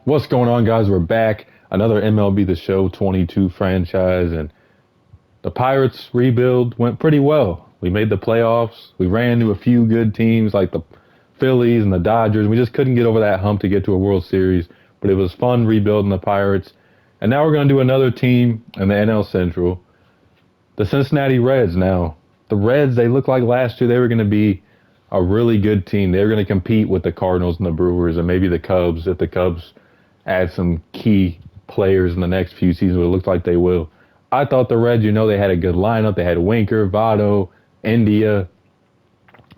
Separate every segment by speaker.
Speaker 1: What's going on, guys? We're back. Another MLB The Show 22 franchise, and the Pirates rebuild went pretty well. We made the playoffs. We ran into a few good teams like the Phillies and the Dodgers. We just couldn't get over that hump to get to a World Series, but it was fun rebuilding the Pirates. And now we're going to do another team in the NL Central, the Cincinnati Reds. Now, the Reds, they look like last year they were going to be a really good team. They were going to compete with the Cardinals and the Brewers and maybe the Cubs if the Cubs add some key players in the next few seasons. It looks like they will. I thought the Reds, they had a good lineup. They had Winker, Votto, India.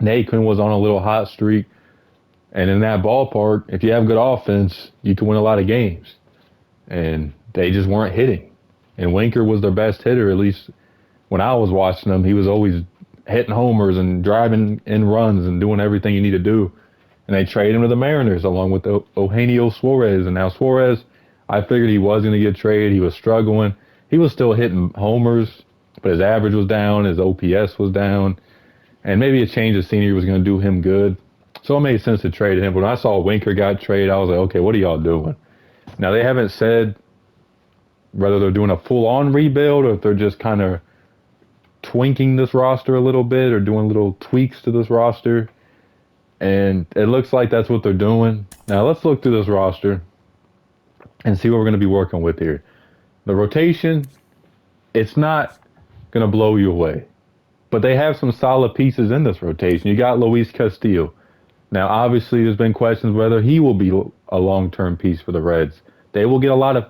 Speaker 1: Naquin was on a little hot streak. And in that ballpark, if you have good offense, you can win a lot of games. And they just weren't hitting. And Winker was their best hitter, at least when I was watching him. He was always hitting homers and driving in runs and doing everything you need to do. And they traded him to the Mariners along with Eugenio Suarez. And now Suarez, I figured he was going to get traded. He was struggling. He was still hitting homers, but his average was down. His OPS was down. And maybe a change of scenery was going to do him good. So it made sense to trade him. But when I saw Winker got traded, I was like, okay, what are y'all doing? Now, they haven't said whether they're doing a full-on rebuild or if they're just kind of twinking this roster a little bit or doing little tweaks to this roster. And it looks like that's what they're doing. Now, let's look through this roster and see what we're going to be working with here. The rotation, it's not going to blow you away. But they have some solid pieces in this rotation. You got Luis Castillo. Now, obviously, there's been questions whether he will be a long-term piece for the Reds. They will get a lot of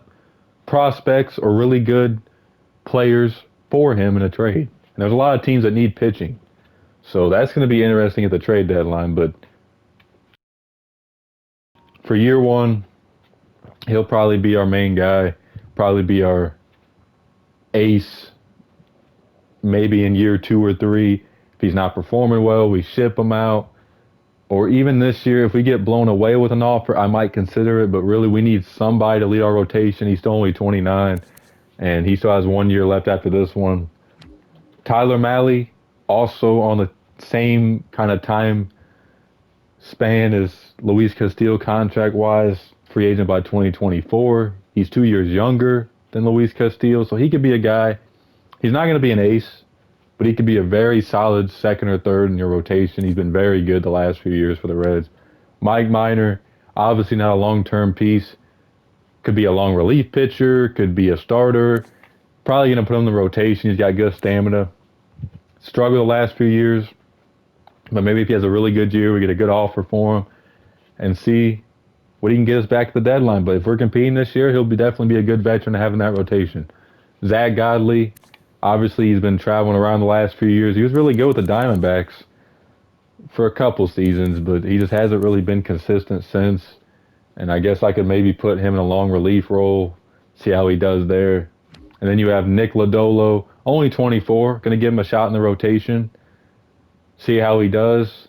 Speaker 1: prospects or really good players for him in a trade. And there's a lot of teams that need pitching. So that's going to be interesting at the trade deadline. But for year one, he'll probably be our main guy, probably be our ace. Maybe in year 2 or 3, if he's not performing well, we ship him out. Or even this year, if we get blown away with an offer, I might consider it. But really, we need somebody to lead our rotation. He's still only 29, and he still has 1 year left after this one. Tyler Mahle, also on the same kind of time span as Luis Castillo contract-wise, free agent by 2024. He's 2 years younger than Luis Castillo, so he could be a guy. He's not going to be an ace, but he could be a very solid second or third in your rotation. He's been very good the last few years for the Reds. Mike Minor, obviously not a long-term piece. Could be a long relief pitcher, could be a starter. Probably going to put him in the rotation. He's got good stamina. Struggled the last few years, but maybe if he has a really good year, we get a good offer for him and see what he can get us back to the deadline. But if we're competing this year, he'll definitely be a good veteran to have in that rotation. Zach Godley, obviously he's been traveling around the last few years. He was really good with the Diamondbacks for a couple seasons, but he just hasn't really been consistent since. And I guess I could maybe put him in a long relief role, see how he does there. And then you have Nick Lodolo, only 24, going to give him a shot in the rotation, see how he does.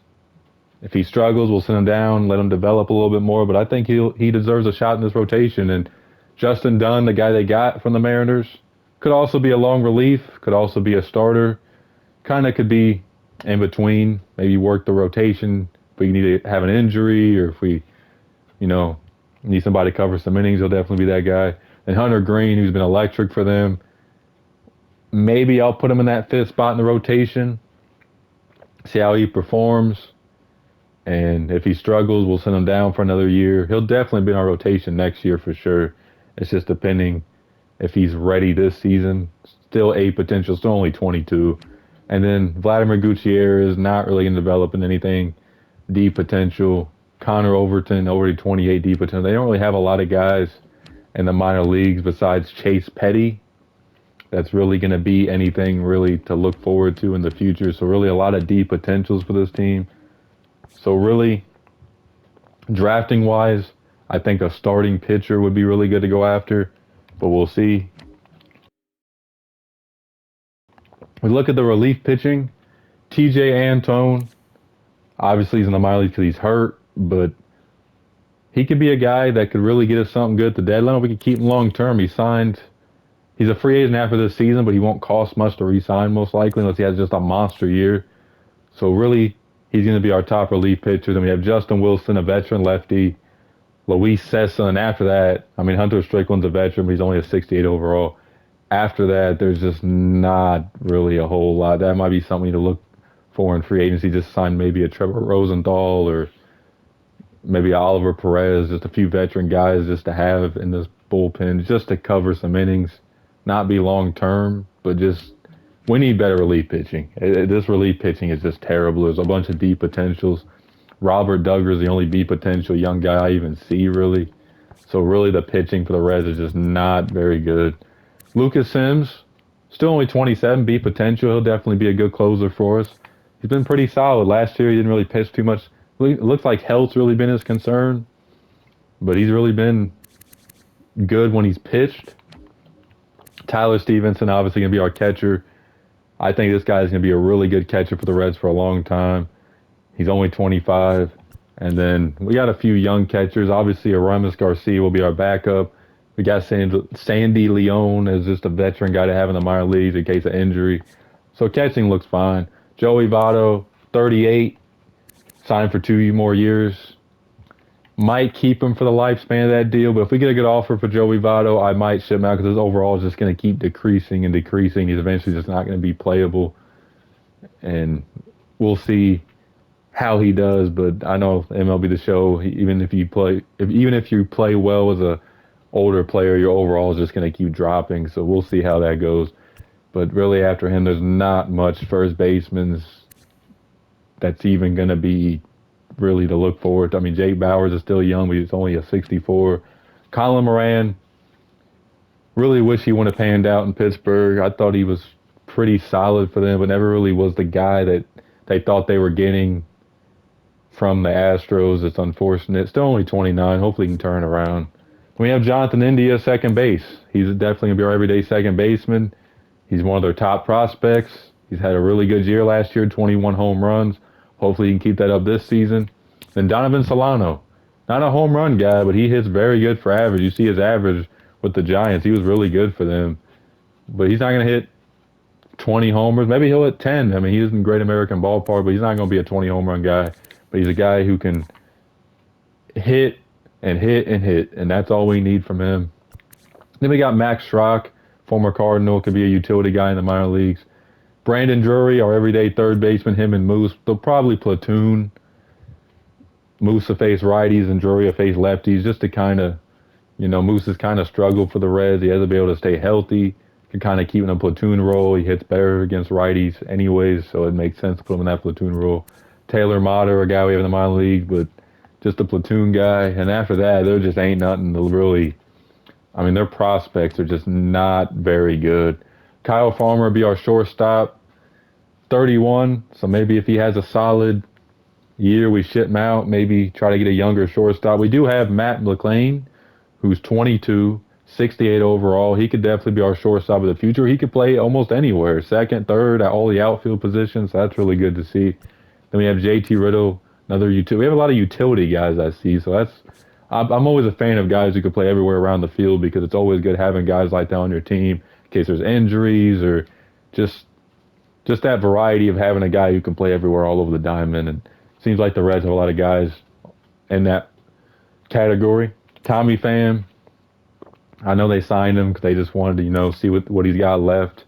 Speaker 1: If he struggles, we'll send him down, let him develop a little bit more. But I think he deserves a shot in this rotation. And Justin Dunn, the guy they got from the Mariners, could also be a long relief, could also be a starter. Kind of could be in between, maybe work the rotation if we need to have an injury or if we, need somebody to cover some innings, he'll definitely be that guy. And Hunter Green, who's been electric for them, maybe I'll put him in that 5th spot in the rotation, see how he performs. And if he struggles, we'll send him down for another year. He'll definitely be in our rotation next year for sure. It's just depending if he's ready this season. Still A potential, still only 22. And then Vladimir Gutierrez, not really going to develop in anything. D potential. Connor Overton, already 28 D potential. They don't really have a lot of guys in the minor leagues besides Chase Petty that's really going to be anything really to look forward to in the future. So really a lot of D potentials for this team. So really, drafting-wise, I think a starting pitcher would be really good to go after, but we'll see. We look at the relief pitching. TJ Antone, obviously he's in the minor leagues because he's hurt, but he could be a guy that could really get us something good at the deadline. We could keep him long-term. He's a free agent after this season, but he won't cost much to re-sign most likely unless he has just a monster year. So really, he's going to be our top relief pitcher. Then we have Justin Wilson, a veteran lefty. Luis Cessa, and after that, I mean, Hunter Strickland's a veteran, but he's only a 68 overall. After that, there's just not really a whole lot. That might be something to look for in free agency. Just sign maybe a Trevor Rosenthal or maybe Oliver Perez, just a few veteran guys just to have in this bullpen, just to cover some innings, not be long term, but just we need better relief pitching. This relief pitching is just terrible. There's a bunch of deep potentials. Robert Duggar is the only deep potential young guy I even see, really. So really the pitching for the Reds is just not very good. Lucas Sims, still only 27, beat potential. He'll definitely be a good closer for us. He's been pretty solid. Last year he didn't really pitch too much. It looks like health's really been his concern, but he's really been good when he's pitched. Tyler Stevenson, obviously going to be our catcher. I think this guy's going to be a really good catcher for the Reds for a long time. He's only 25. And then we got a few young catchers. Obviously, Aramis Garcia will be our backup. We got Sandy Leon as just a veteran guy to have in the minor leagues in case of injury. So catching looks fine. Joey Votto, 38, signed for 2 more years. Might keep him for the lifespan of that deal, but if we get a good offer for Joey Votto, I might ship him out because his overall is just going to keep decreasing and decreasing. He's eventually just not going to be playable, and we'll see how he does. But I know MLB The Show, even if you play well as a older player, your overall is just going to keep dropping. So we'll see how that goes. But really, after him, there's not much first baseman that's even going to be really to look forward to. I mean, Jake Bowers is still young, but he's only a 64. Colin Moran, really wish he would have panned out in Pittsburgh. I thought he was pretty solid for them, but never really was the guy that they thought they were getting from the Astros. It's unfortunate. Still only 29. Hopefully he can turn around. We have Jonathan India, second base. He's definitely going to be our everyday second baseman. He's one of their top prospects. He's had a really good year last year, 21 home runs. Hopefully he can keep that up this season. Then Donovan Solano. Not a home run guy, but he hits very good for average. You see his average with the Giants. He was really good for them. But he's not going to hit 20 homers. Maybe he'll hit 10. I mean, he is in Great American Ballpark, but he's not going to be a 20 home run guy. But he's a guy who can hit and hit and hit, and that's all we need from him. Then we got Max Schrock, former Cardinal, could be a utility guy in the minor leagues. Brandon Drury, our everyday third baseman, him and Moose, they'll probably platoon. Moose will face righties and Drury will face lefties just to kind of, Moose has kind of struggled for the Reds. He hasn't been able to stay healthy. Can kind of keep in a platoon role. He hits better against righties anyways, so it makes sense to put him in that platoon role. Taylor Motter, a guy we have in the minor league, but just a platoon guy. And after that, there just ain't nothing to really, their prospects are just not very good. Kyle Farmer will be our shortstop, 31. So maybe if he has a solid year, we ship him out. Maybe try to get a younger shortstop. We do have Matt McLean, who's 22, 68 overall. He could definitely be our shortstop of the future. He could play almost anywhere, second, third, at all the outfield positions. So that's really good to see. Then we have JT Riddle, another utility. We have a lot of utility guys I see. So I'm always a fan of guys who can play everywhere around the field because it's always good having guys like that on your team in case there's injuries or just that variety of having a guy who can play everywhere all over the diamond. And it seems like the Reds have a lot of guys in that category. Tommy Pham, I know they signed him because they just wanted to, see what he's got left.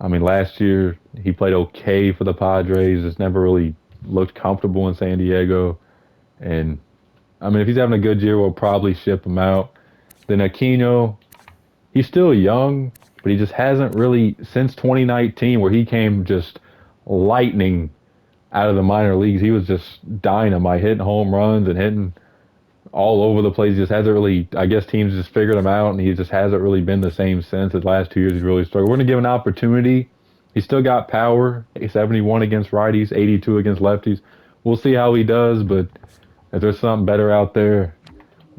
Speaker 1: Last year he played okay for the Padres. Just never really looked comfortable in San Diego. And, if he's having a good year, we'll probably ship him out. Then Aquino, he's still young, but he just hasn't really, since 2019, where he came just lightning out of the minor leagues, he was just dynamite, hitting home runs and hitting all over the place. He just hasn't really, I guess teams just figured him out, and he just hasn't really been the same since. His last 2 years, he's really struggled. We're going to give an opportunity. He's still got power, 71 against righties, 82 against lefties. We'll see how he does, but if there's something better out there,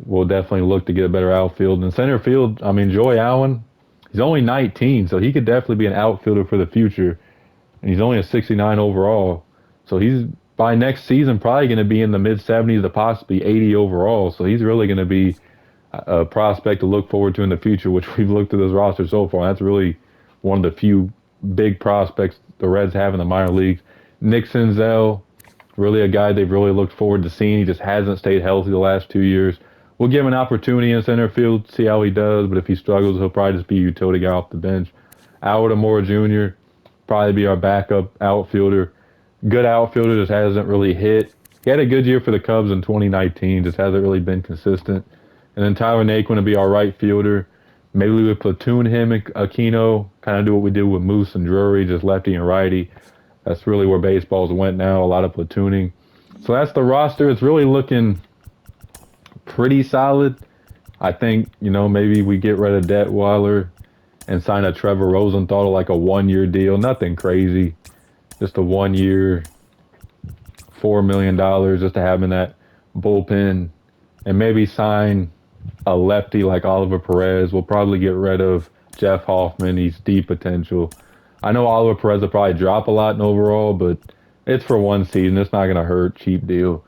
Speaker 1: we'll definitely look to get a better outfield. In center field, Joy Allen, he's only 19, so he could definitely be an outfielder for the future, and he's only a 69 overall. So he's, by next season, probably going to be in the mid-70s to possibly 80 overall. So he's really going to be a prospect to look forward to in the future, which we've looked at this roster so far. That's really one of the few big prospects the Reds have in the minor leagues. Nick Senzel, Really a guy they've really looked forward to seeing. He just hasn't stayed healthy the last 2 years. We'll give him an opportunity in center field, see how he does, but if he struggles, he'll probably just be a utility guy off the bench. Howard Amora Jr., probably be our backup outfielder. Good outfielder, just hasn't really hit. He had a good year for the Cubs in 2019, just hasn't really been consistent. And then Tyler Naquin to be our right fielder. Maybe we would platoon him and Aquino, kind of do what we did with Moose and Drury, just lefty and righty. That's really where baseball's went now, a lot of platooning. So that's the roster. It's really looking pretty solid. I think, maybe we get rid of Detweiler and sign a Trevor Rosenthal to like a 1-year deal. Nothing crazy. Just a 1 year, $4 million just to have in that bullpen. And maybe sign a lefty like Oliver Perez. We'll probably get rid of Jeff Hoffman. He's deep potential. I know Oliver Perez will probably drop a lot in overall, but it's for one season. It's not going to hurt. Cheap deal.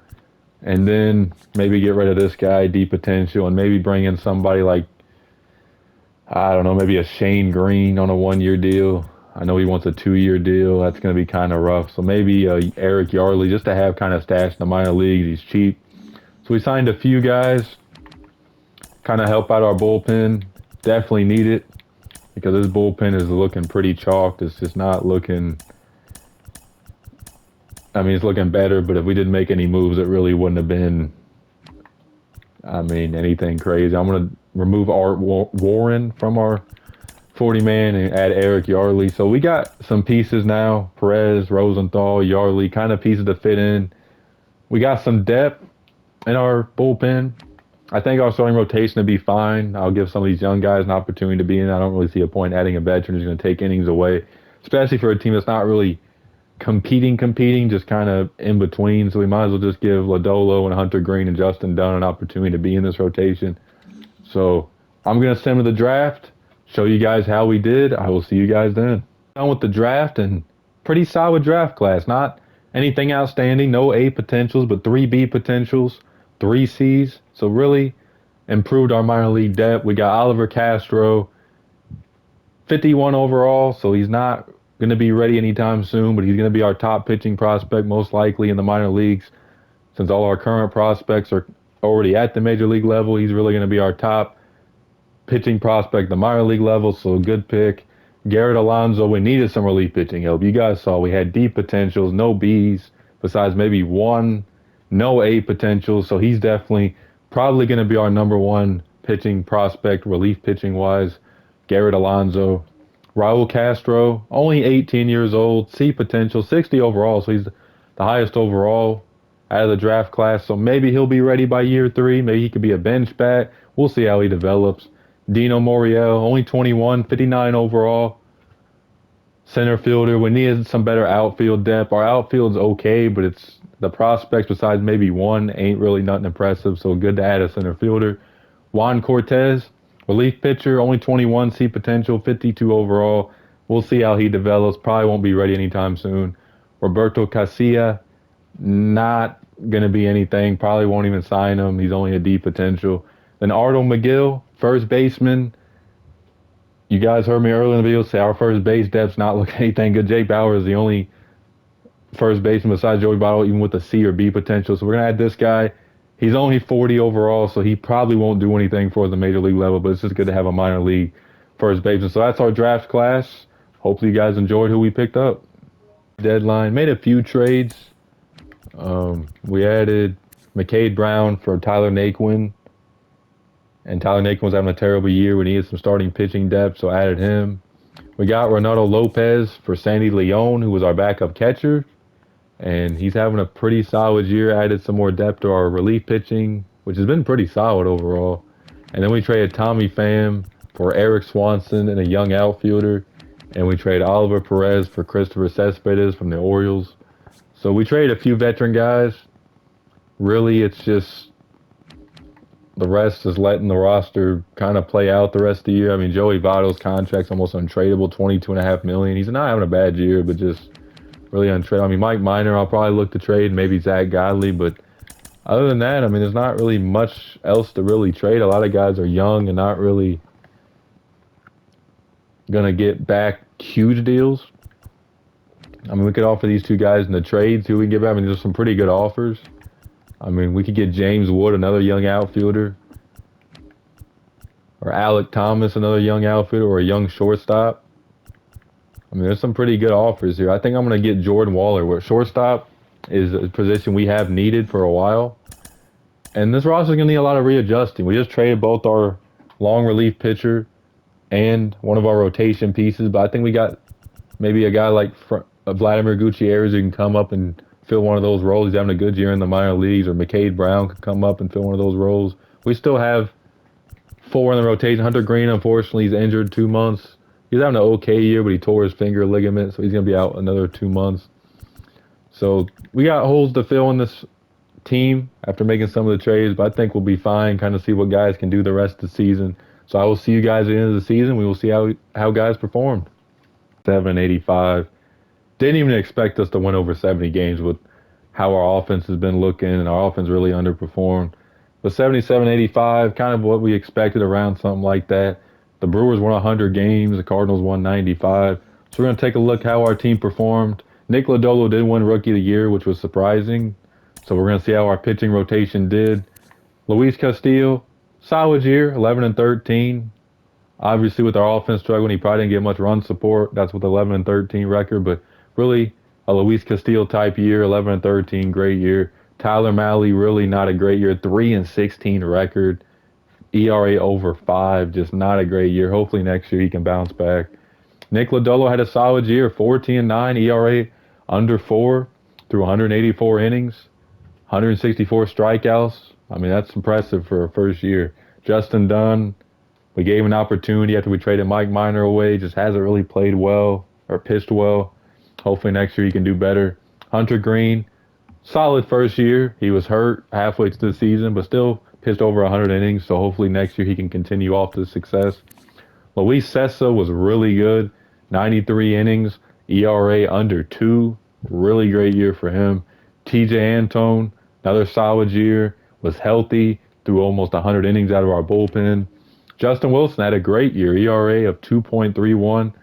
Speaker 1: And then maybe get rid of this guy, deep potential, and maybe bring in somebody like, I don't know, maybe a Shane Green on a 1-year deal. I know he wants a 2-year deal. That's going to be kind of rough. So maybe Eric Yardley just to have kind of stashed in the minor leagues. He's cheap. So we signed a few guys, kind of help out our bullpen. Definitely need it because this bullpen is looking pretty chalked. It's just not looking. I mean, it's looking better, but if we didn't make any moves, it really wouldn't have been, anything crazy. I'm going to remove Art Warren from our 40-man and add Eric Yardley. So we got some pieces now. Perez, Rosenthal, Yardley, kind of pieces to fit in. We got some depth in our bullpen. I think our starting rotation will be fine. I'll give some of these young guys an opportunity to be in. I don't really see a point adding a veteran who's going to take innings away, especially for a team that's not really competing, just kind of in between. So we might as well just give Lodolo and Hunter Green and Justin Dunn an opportunity to be in this rotation. So I'm going to send to the draft, show you guys how we did. I will see you guys then. Done with the draft, and pretty solid draft class. Not anything outstanding, no A potentials, but 3 B potentials, 3 Cs. So really improved our minor league depth. We got Oliver Castro, 51 overall, so he's not going to be ready anytime soon, but he's going to be our top pitching prospect most likely in the minor leagues. Since all our current prospects are already at the major league level, he's really going to be our top pitching prospect at the minor league level, so good pick. Garrett Alonso, we needed some relief pitching help. You guys saw we had D potentials, no Bs, besides maybe 1, no A potentials, so he's definitely probably going to be our number 1 pitching prospect, relief pitching wise. Garrett Alonso. Raul Castro, only 18 years old, C potential, 60 overall, so he's the highest overall out of the draft class. So maybe he'll be ready by year 3. Maybe he could be a bench bat. We'll see how he develops. Dino Moriel, only 21, 59 overall. Center fielder. We needed some better outfield depth. Our outfield's okay, but it's the prospects besides maybe 1 ain't really nothing impressive. So good to add a center fielder. Juan Cortez, relief pitcher, only 21, C potential, 52 overall. We'll see how he develops. Probably won't be ready anytime soon. Roberto Casilla, not going to be anything. Probably won't even sign him. He's only a D potential. Then Ardo McGill, first baseman. You guys heard me earlier in the video say our first base depth's not looking anything good. Jake Bauer is the only first baseman besides Joey Votto, even with a C or B potential. So we're going to add this guy. He's only 40 overall, so he probably won't do anything for the major league level, but it's just good to have a minor league first baseman. So that's our draft class. Hopefully you guys enjoyed who we picked up. Deadline. Made a few trades. We added McCade Brown for Tyler Naquin. And Tyler Naquin was having a terrible year. We needed some starting pitching depth, so added him. We got Renato Lopez for Sandy Leon, who was our backup catcher. And he's having a pretty solid year. Added some more depth to our relief pitching, which has been pretty solid overall. And then we traded Tommy Pham for Eric Swanson and a young outfielder. And we traded Oliver Perez for Christopher Cespedes from the Orioles. So we traded a few veteran guys. Really, it's just the rest is letting the roster kind of play out the rest of the year. I mean, Joey Votto's contract's almost untradeable, $22.5 million. He's not having a bad year, but just really untradeable. I mean, Mike Minor, I'll probably look to trade, maybe Zach Godley, but other than that, I mean, there's not really much else to really trade. A lot of guys are young and not really going to get back huge deals. I mean, we could offer these two guys in the trade, see who we can get back. I mean, there's some pretty good offers. I mean, we could get James Wood, another young outfielder, or Alec Thomas, another young outfielder, or a young shortstop. I mean, there's some pretty good offers here. I think I'm going to get Jordan Waller, where shortstop is a position we have needed for a while. And this roster is going to need a lot of readjusting. We just traded both our long relief pitcher and one of our rotation pieces, but I think we got maybe a guy like Vladimir Gutierrez who can come up and fill one of those roles. He's having a good year in the minor leagues, or McCade Brown could come up and fill one of those roles. We still have 4 in the rotation. Hunter Green, unfortunately, he's injured 2 months. He's having an okay year, but he tore his finger ligament, so he's going to be out another 2 months. So we got holes to fill in this team after making some of the trades, but I think we'll be fine, kind of see what guys can do the rest of the season. So I will see you guys at the end of the season. We will see how guys performed. 785. Didn't even expect us to win over 70 games with how our offense has been looking, and our offense really underperformed. But 77-85, kind of what we expected, around something like that. The Brewers won 100 games. The Cardinals won 95. So we're going to take a look how our team performed. Nick Lodolo did win Rookie of the Year, which was surprising. So we're going to see how our pitching rotation did. Luis Castillo, solid year, 11-13. Obviously, with our offense struggling, he probably didn't get much run support. That's with 11-13 record, but really a Luis Castillo type year, 11-13, great year. Tyler Mahle, really not a great year, 3-16 record, ERA over 5, just not a great year. Hopefully next year he can bounce back. Nick Lodolo had a solid year, 14-9, ERA under 4 through 184 innings, 164 strikeouts. I mean, that's impressive for a first year. Justin Dunn, we gave him an opportunity after we traded Mike Minor away. Just hasn't really played well or pitched well. Hopefully next year he can do better. Hunter Green, solid first year. He was hurt halfway through the season, but still pitched over 100 innings. So hopefully next year he can continue off the success. Luis Sessa was really good. 93 innings, ERA under 2. Really great year for him. TJ Antone, another solid year. Was healthy, threw almost 100 innings out of our bullpen. Justin Wilson had a great year, ERA of 2.31.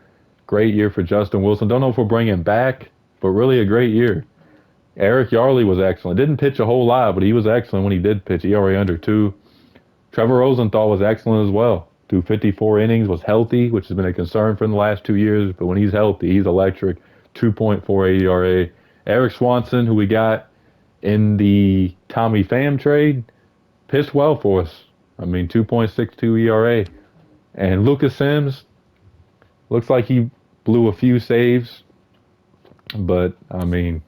Speaker 1: Great year for Justin Wilson. Don't know if we'll bring him back, but really a great year. Eric Yarley was excellent. Didn't pitch a whole lot, but he was excellent when he did pitch, ERA under 2. Trevor Rosenthal was excellent as well. Threw 54 innings, was healthy, which has been a concern for the last 2 years, but when he's healthy, he's electric. 2.48 ERA. Eric Swanson, who we got in the Tommy Pham trade, pitched well for us. I mean, 2.62 ERA. And Lucas Sims, looks like he blew a few saves. But, I mean,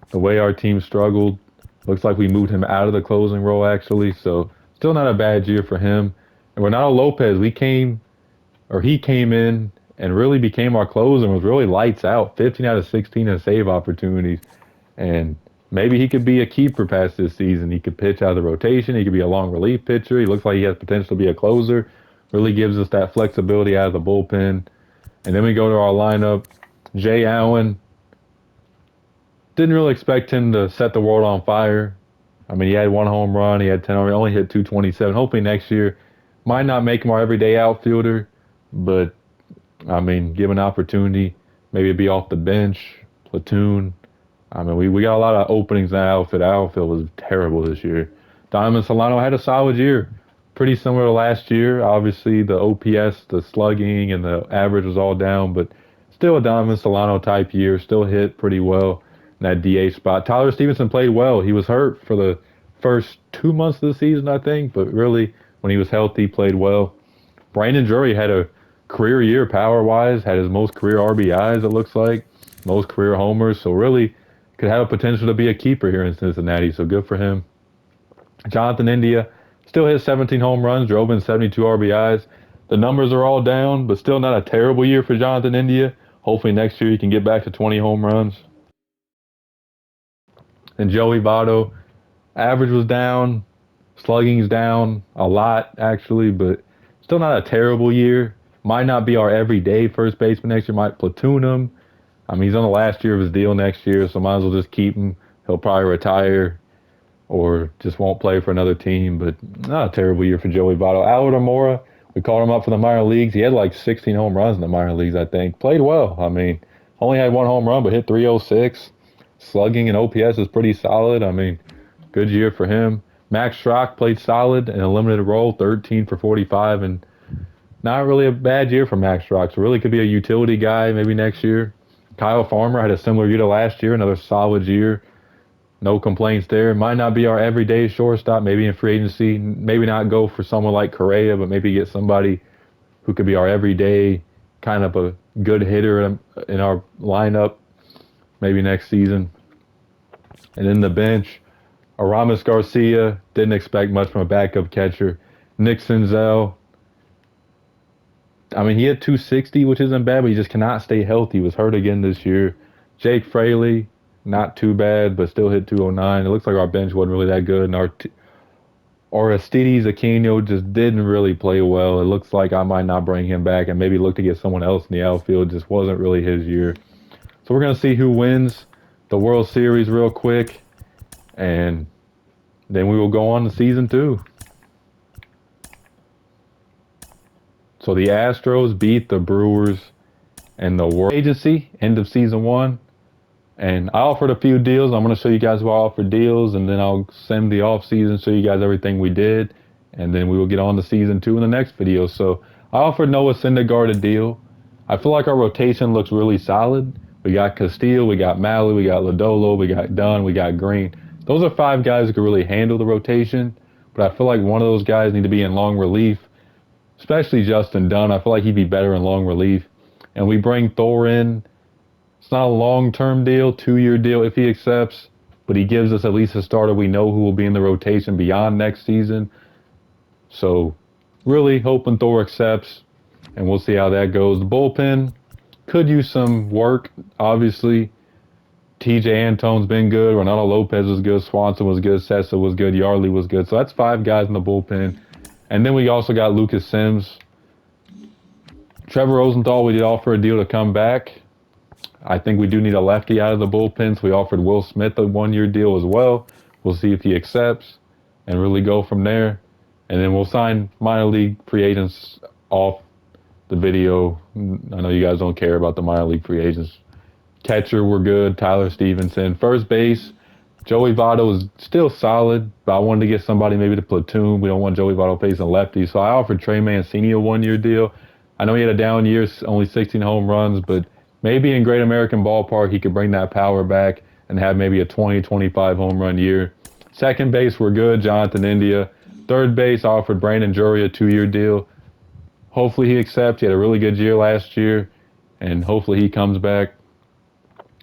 Speaker 1: the way our team struggled, looks like we moved him out of the closing role, actually. So, still not a bad year for him. And Renato Lopez, he came in and really became our closer and was really lights out. 15 out of 16 in save opportunities. And maybe he could be a keeper past this season. He could pitch out of the rotation. He could be a long relief pitcher. He looks like he has potential to be a closer. Really gives us that flexibility out of the bullpen. And then we go to our lineup. Jay Allen. Didn't really expect him to set the world on fire. I mean, he had 1 home run. He had 10. He only hit 227. Hopefully next year, might not make him our everyday outfielder, but I mean, give an opportunity. Maybe be off the bench, platoon. I mean, we got a lot of openings in that outfit. Our outfield was terrible this year. Donovan Solano had a solid year. Pretty similar to last year. Obviously, the OPS, the slugging, and the average was all down, but still a Donovan Solano type year. Still hit pretty well in that DH spot. Tyler Stevenson played well. He was hurt for the first 2 months of the season, I think, but really, when he was healthy, played well. Brandon Drury had a career year power-wise, had his most career RBIs, it looks like, most career homers, so really could have a potential to be a keeper here in Cincinnati, so good for him. Jonathan India still hit 17 home runs, drove in 72 RBIs. The numbers are all down, but still not a terrible year for Jonathan India. Hopefully next year he can get back to 20 home runs. And Joey Votto, average was down, slugging's down a lot actually, but still not a terrible year. Might not be our everyday first baseman next year. Might platoon him. I mean, he's on the last year of his deal next year, so might as well just keep him. He'll probably retire or just won't play for another team, but not a terrible year for Joey Votto. Albert Amora, we called him up for the minor leagues. He had like 16 home runs in the minor leagues, I think. Played well. I mean, Only had 1 home run, but hit 306. Slugging and OPS is pretty solid. I mean, good year for him. Max Strock played solid in a limited role, 13 for 45, and not really a bad year for Max Strock. So really could be a utility guy maybe next year. Kyle Farmer had a similar year to last year, another solid year. No complaints there. Might not be our everyday shortstop, maybe in free agency. Maybe not go for someone like Correa, but maybe get somebody who could be our everyday kind of a good hitter in our lineup maybe next season. And in the bench, Aramis Garcia, didn't expect much from a backup catcher. Nick Senzel, I mean, he had 260, which isn't bad, but he just cannot stay healthy. He was hurt again this year. Jake Fraley, not too bad, but still hit 209. It looks like our bench wasn't really that good. And Aristides Aquino just didn't really play well. It looks like I might not bring him back and maybe look to get someone else in the outfield. Just wasn't really his year. So we're going to see who wins the World Series real quick. And then we will go on to season 2. So the Astros beat the Brewers in the World Agency, end of season 1. And I offered a few deals. I'm going to show you guys who I offered deals, and then I'll send the off season, show you guys everything we did, and then we will get on to season 2 in the next video. So I offered Noah Syndergaard a deal. I feel like our rotation looks really solid. We got Castillo, we got Malley, we got Lodolo, we got Dunn, we got Green. Those are 5 guys who can really handle the rotation, but I feel like one of those guys need to be in long relief, especially Justin Dunn. I feel like he'd be better in long relief. And we bring Thor in. It's not a long-term deal, 2-year deal if he accepts, but he gives us at least a starter we know who will be in the rotation beyond next season. So really hoping Thor accepts, and we'll see how that goes. The bullpen could use some work, obviously. TJ Antone's been good. Ronaldo Lopez was good. Swanson was good. Sessa was good. Yardley was good. So that's 5 guys in the bullpen. And then we also got Lucas Sims. Trevor Rosenthal, we did offer a deal to come back. I think we do need a lefty out of the bullpen, so we offered Will Smith a 1-year deal as well. We'll see if he accepts and really go from there. And then we'll sign minor league free agents off the video. I know you guys don't care about the minor league free agents. Catcher, we're good. Tyler Stevenson. First base, Joey Votto is still solid, but I wanted to get somebody maybe to platoon. We don't want Joey Votto facing lefties, so I offered Trey Mancini a 1-year deal. I know he had a down year, only 16 home runs, but maybe in Great American Ballpark he could bring that power back and have maybe a 20, 25 home run year. Second base, we're good. Jonathan India. Third base, I offered Brandon Drury a 2-year deal. Hopefully he accepts. He had a really good year last year, and hopefully he comes back.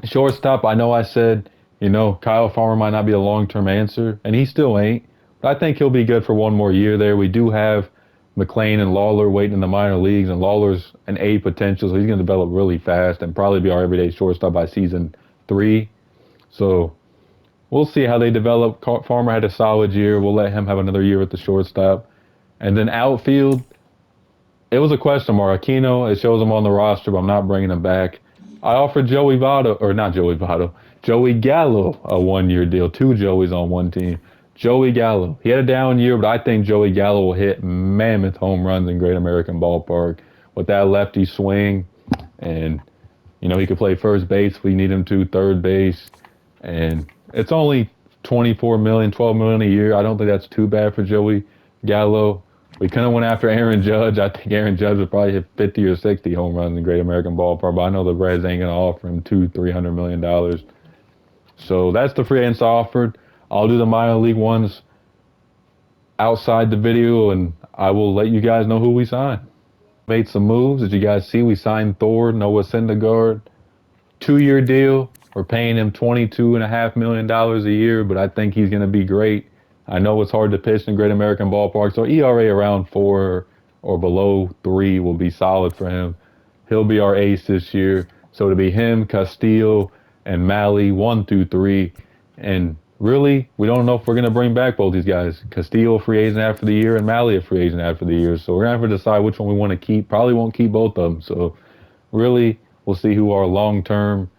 Speaker 1: Shortstop, I know I said, Kyle Farmer might not be a long-term answer, and he still ain't. But I think he'll be good for 1 more year there. We do have McLean and Lawler waiting in the minor leagues, and Lawler's an A potential, so he's going to develop really fast and probably be our everyday shortstop by season 3. So we'll see how they develop. Farmer had a solid year. We'll let him have another year at the shortstop. And then outfield, it was a question mark. Aquino, it shows him on the roster, but I'm not bringing him back. I offered Joey Gallo a 1-year deal. 2 Joeys on one team. Joey Gallo. He had a down year, but I think Joey Gallo will hit mammoth home runs in Great American Ballpark with that lefty swing. And, he could play first base if we need him to, third base. And it's only $24 million, $12 million a year. I don't think that's too bad for Joey Gallo. We kind of went after Aaron Judge. I think Aaron Judge would probably hit 50 or 60 home runs in Great American Ballpark, but I know the Reds ain't going to offer him $200-300 million. So that's the free agents I offered. I'll do the minor league ones outside the video, and I will let you guys know who we signed. Made some moves. As you guys see, we signed Thor, Noah Syndergaard. 2-year deal. We're paying him $22.5 million a year, but I think he's going to be great. I know it's hard to pitch in Great American Ballpark, so ERA around 4 or below 3 will be solid for him. He'll be our ace this year. So it'll be him, Castillo, and Malley, 1 through 3. And really, we don't know if we're going to bring back both these guys. Castillo, free agent after the year, and Malley, a free agent after the year. So we're going to have to decide which one we want to keep. Probably won't keep both of them. So really, we'll see who our long-term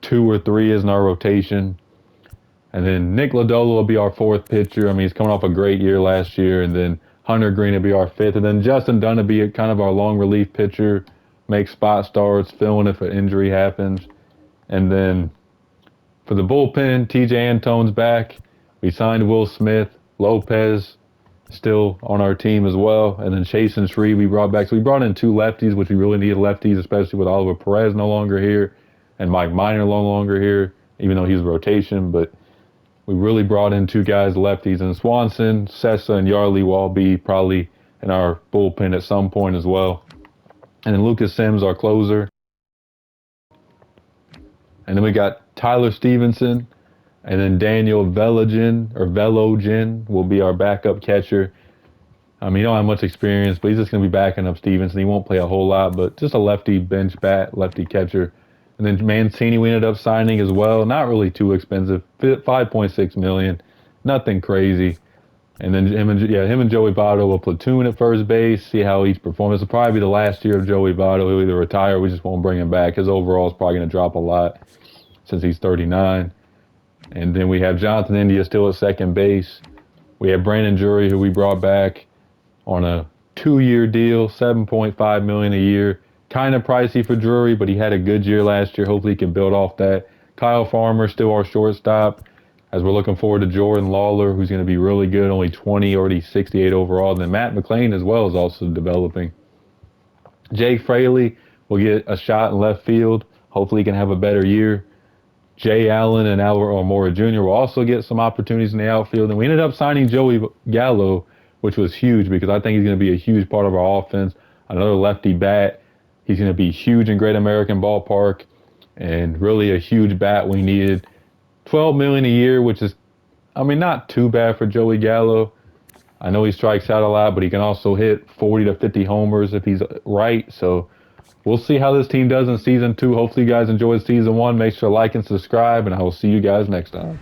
Speaker 1: 2 or 3 is in our rotation. And then Nick Lodolo will be our 4th pitcher. I mean, he's coming off a great year last year. And then Hunter Green will be our 5th. And then Justin Dunn will be kind of our long relief pitcher. make spot starts, fill in if an injury happens. And then for the bullpen, TJ Antone's back. We signed Will Smith, Lopez still on our team as well. And then Chase and Shreve we brought back. So we brought in 2 lefties, which we really needed lefties, especially with Oliver Perez no longer here and Mike Minor no longer here, even though he's rotation. But we really brought in 2 guys lefties. And Swanson, Sessa, and Yarley will all be probably in our bullpen at some point as well. And then Lucas Sims, our closer. And then we got Tyler Stevenson. And then Daniel Velogin will be our backup catcher. I mean, he don't have much experience, but he's just going to be backing up Stevenson. He won't play a whole lot, but just a lefty bench bat, lefty catcher. And then Mancini we ended up signing as well. Not really too expensive, $5.6 million, nothing crazy. And then him and Joey Votto will platoon at first base, see how each performs. This will probably be the last year of Joey Votto. He'll either retire or we just won't bring him back. His overall is probably going to drop a lot since he's 39. And then we have Jonathan India still at second base. We have Brandon Drury, who we brought back on a 2-year deal, $7.5 million a year. Kind of pricey for Drury, but he had a good year last year. Hopefully he can build off that. Kyle Farmer, still our shortstop, as we're looking forward to Jordan Lawler, who's going to be really good, only 20, already 68 overall. And then Matt McClain as well is also developing. Jake Fraley will get a shot in left field. Hopefully he can have a better year. Jay Allen and Albert Almora Jr. will also get some opportunities in the outfield. And we ended up signing Joey Gallo, which was huge because I think he's going to be a huge part of our offense. Another lefty bat. He's going to be huge in Great American Ballpark and really a huge bat we needed. $12 million a year, which is, I mean, not too bad for Joey Gallo. I know he strikes out a lot, but he can also hit 40 to 50 homers if he's right. So we'll see how this team does in season 2. Hopefully you guys enjoyed season 1. Make sure to like and subscribe, and I will see you guys next time.